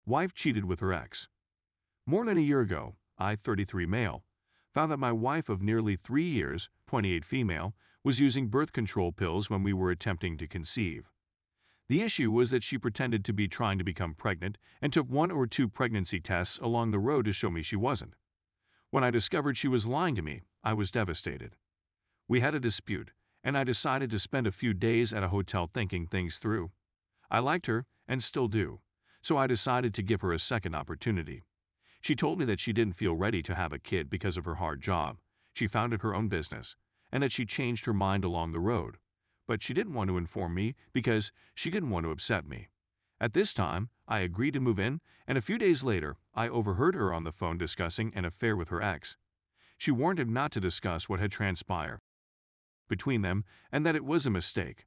Wife cheated with her ex. More than a year ago, I, 33 male, found that my wife of nearly 3 years, 28 female, was using birth control pills when we were attempting to conceive. The issue was that she pretended to be trying to become pregnant and took 1 or 2 pregnancy tests along the road to show me she wasn't. When I discovered she was lying to me, I was devastated. We had a dispute, and I decided to spend a few days at a hotel thinking things through. I liked her, and still do, so I decided to give her a second opportunity. She told me that she didn't feel ready to have a kid because of her hard job. She founded her own business, and that she changed her mind along the road. But she didn't want to inform me because she didn't want to upset me. At this time, I agreed to move in, and a few days later, I overheard her on the phone discussing an affair with her ex. She warned him not to discuss what had transpired between them and that it was a mistake.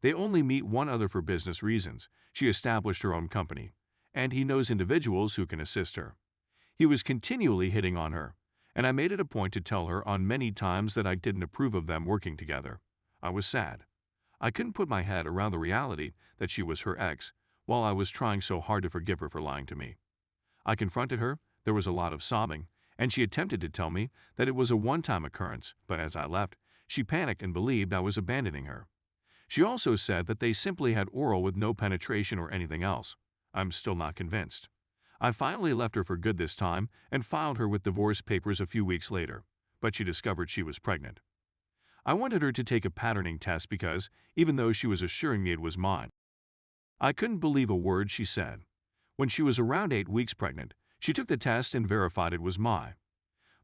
They only meet one other for business reasons. She established her own company, and he knows individuals who can assist her. He was continually hitting on her, and I made it a point to tell her on many times that I didn't approve of them working together. I was sad. I couldn't put my head around the reality that she was her ex, while I was trying so hard to forgive her for lying to me. I confronted her, there was a lot of sobbing, and she attempted to tell me that it was a one-time occurrence, but as I left, she panicked and believed I was abandoning her. She also said that they simply had oral with no penetration or anything else. I'm still not convinced. I finally left her for good this time and filed her with divorce papers a few weeks later, but she discovered she was pregnant. I wanted her to take a patterning test because, even though she was assuring me it was mine, I couldn't believe a word she said. When she was around 8 weeks pregnant, she took the test and verified it was mine.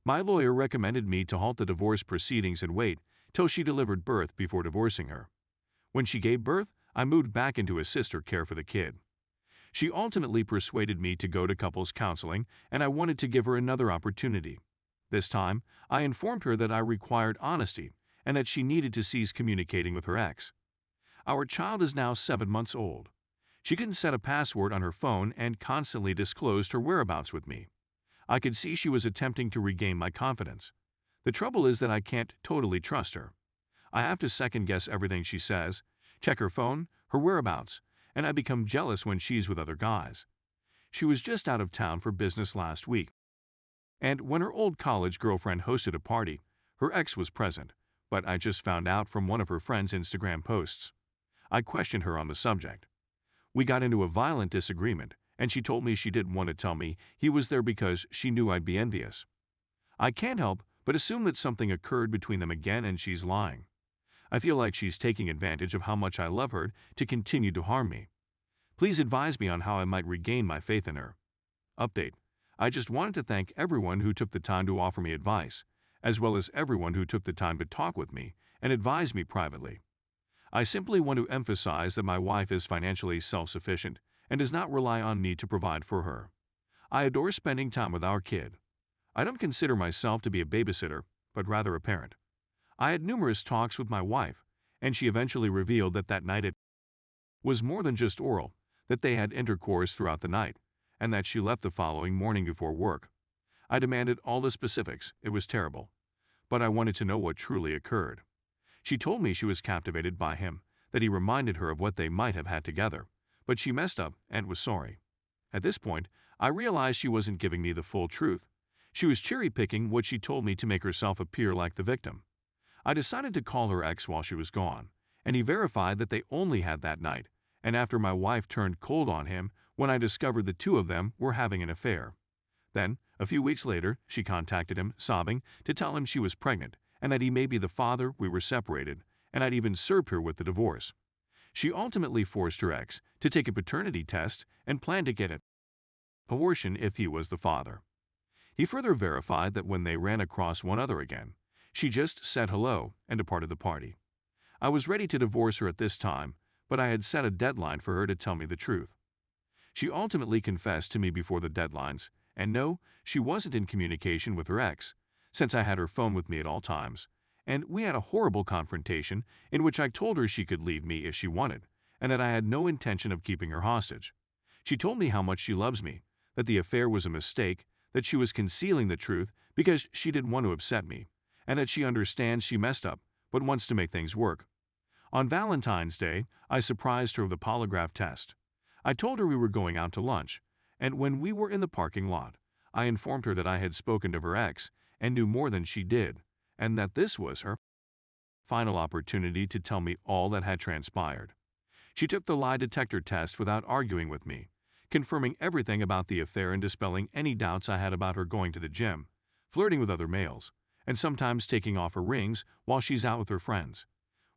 My lawyer recommended me to halt the divorce proceedings and wait till she delivered birth before divorcing her. When she gave birth, I moved back into assisted care for the kid. She ultimately persuaded me to go to couples counseling, and I wanted to give her another opportunity. This time, I informed her that I required honesty and that she needed to cease communicating with her ex. Our child is now 7 months old. She couldn't set a password on her phone and constantly disclosed her whereabouts with me. I could see she was attempting to regain my confidence. The trouble is that I can't totally trust her. I have to second-guess everything she says, check her phone, her whereabouts, and I become jealous when she's with other guys. She was just out of town for business last week, and when her old college girlfriend hosted a party, her ex was present, but I just found out from one of her friend's Instagram posts. I questioned her on the subject. We got into a violent disagreement, and she told me she didn't want to tell me he was there because she knew I'd be envious. I can't help but assume that something occurred between them again and she's lying. I feel like she's taking advantage of how much I love her to continue to harm me. Please advise me on how I might regain my faith in her. Update. I just wanted to thank everyone who took the time to offer me advice, as well as everyone who took the time to talk with me and advise me privately. I simply want to emphasize that my wife is financially self-sufficient and does not rely on me to provide for her. I adore spending time with our kid. I don't consider myself to be a babysitter, but rather a parent. I had numerous talks with my wife, and she eventually revealed that that night it was more than just oral, that they had intercourse throughout the night, and that she left the following morning before work. I demanded all the specifics, it was terrible, but I wanted to know what truly occurred. She told me she was captivated by him, that he reminded her of what they might have had together, but she messed up and was sorry. At this point, I realized she wasn't giving me the full truth. She was cherry-picking what she told me to make herself appear like the victim. I decided to call her ex while she was gone, and he verified that they only had that night, and after my wife turned cold on him when I discovered the two of them were having an affair. Then, a few weeks later, she contacted him, sobbing, to tell him she was pregnant and that he may be the father, we were separated, and I'd even served her with the divorce. She ultimately forced her ex to take a paternity test and planned to get an abortion if he was the father. He further verified that when they ran across one other again, she just said hello and departed the party. I was ready to divorce her at this time, but I had set a deadline for her to tell me the truth. She ultimately confessed to me before the deadlines, and no, she wasn't in communication with her ex, since I had her phone with me at all times, and we had a horrible confrontation in which I told her she could leave me if she wanted, and that I had no intention of keeping her hostage. She told me how much she loves me, that the affair was a mistake, that she was concealing the truth because she didn't want to upset me, and that she understands she messed up but wants to make things work. On Valentine's Day, I surprised her with a polygraph test. I told her we were going out to lunch, And when we were in the parking lot, I informed her that I had spoken to her ex and knew more than she did, and that this was her final opportunity to tell me all that had transpired. She took the lie detector test without arguing with me, confirming everything about the affair and dispelling any doubts I had about her going to the gym, flirting with other males, and sometimes taking off her rings while she's out with her friends.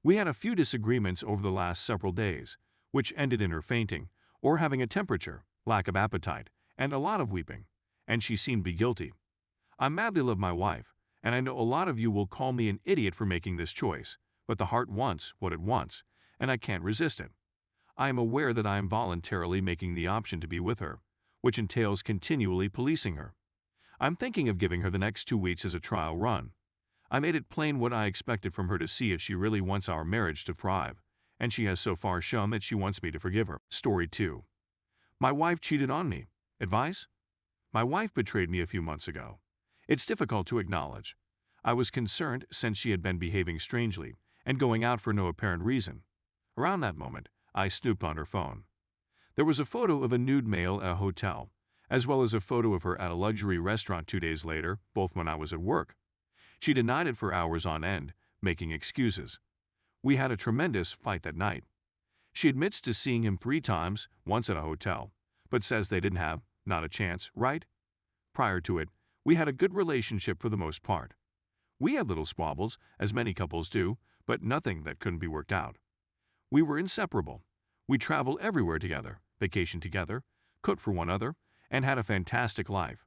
We had a few disagreements over the last several days, which ended in her fainting, or having a temperature, lack of appetite, and a lot of weeping, and she seemed to be guilty. I madly love my wife, and I know a lot of you will call me an idiot for making this choice, but the heart wants what it wants, and I can't resist it. I am aware that I am voluntarily making the option to be with her, which entails continually policing her. I'm thinking of giving her the next 2 weeks as a trial run. I made it plain what I expected from her to see if she really wants our marriage to thrive, and she has so far shown that she wants me to forgive her. Story 2. My wife cheated on me. Advice? My wife betrayed me a few months ago. It's difficult to acknowledge. I was concerned since she had been behaving strangely and going out for no apparent reason. Around that moment, I snooped on her phone. There was a photo of a nude male at a hotel, as well as a photo of her at a luxury restaurant 2 days later, both when I was at work. She denied it for hours on end, making excuses. We had a tremendous fight that night. She admits to seeing him 3 times, once at a hotel, but says they didn't have, not a chance, right? Prior to it, we had a good relationship for the most part. We had little squabbles, as many couples do, but nothing that couldn't be worked out. We were inseparable. We traveled everywhere together, vacationed together, cooked for one another, and had a fantastic life.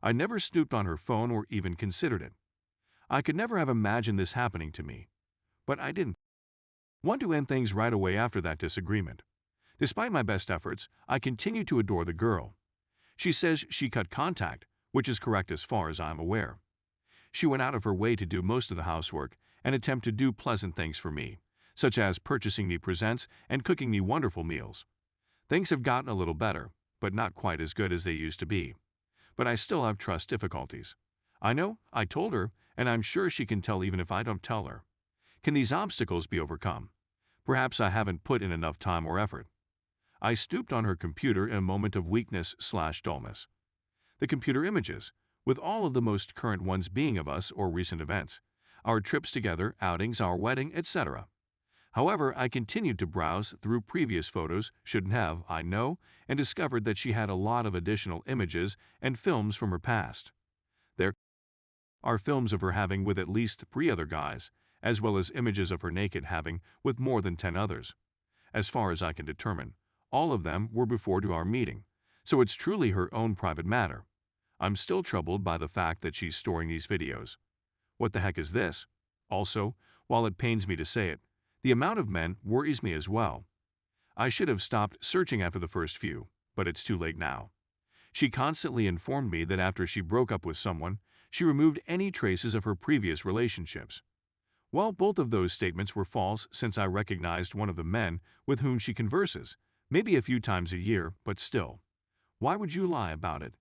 I never snooped on her phone or even considered it. I could never have imagined this happening to me. But I didn't want to end things right away after that disagreement. Despite my best efforts, I continue to adore the girl. She says she cut contact, which is correct as far as I'm aware. She went out of her way to do most of the housework and attempt to do pleasant things for me, such as purchasing me presents and cooking me wonderful meals. Things have gotten a little better, but not quite as good as they used to be. But I still have trust difficulties. I know, I told her, and I'm sure she can tell even if I don't tell her. Can these obstacles be overcome? Perhaps I haven't put in enough time or effort. I stooped on her computer in a moment of weakness/dullness. The computer images, with all of the most current ones being of us or recent events, our trips together, outings, our wedding, etc. However, I continued to browse through previous photos, shouldn't have, I know, and discovered that she had a lot of additional images and films from her past. There are films of her having with at least 3 other guys, as well as images of her naked having with more than 10 others. As far as I can determine, all of them were before to our meeting, so it's truly her own private matter. I'm still troubled by the fact that she's storing these videos. What the heck is this? Also, while it pains me to say it, the amount of men worries me as well. I should have stopped searching after the first few, but it's too late now. She constantly informed me that after she broke up with someone, she removed any traces of her previous relationships. Well, both of those statements were false since I recognized one of the men with whom she converses, maybe a few times a year, but still. Why would you lie about it?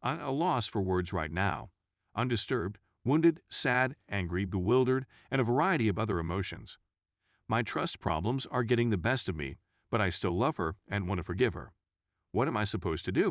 I'm at a loss for words right now. Undisturbed, wounded, sad, angry, bewildered, and a variety of other emotions. My trust problems are getting the best of me, but I still love her and want to forgive her. What am I supposed to do?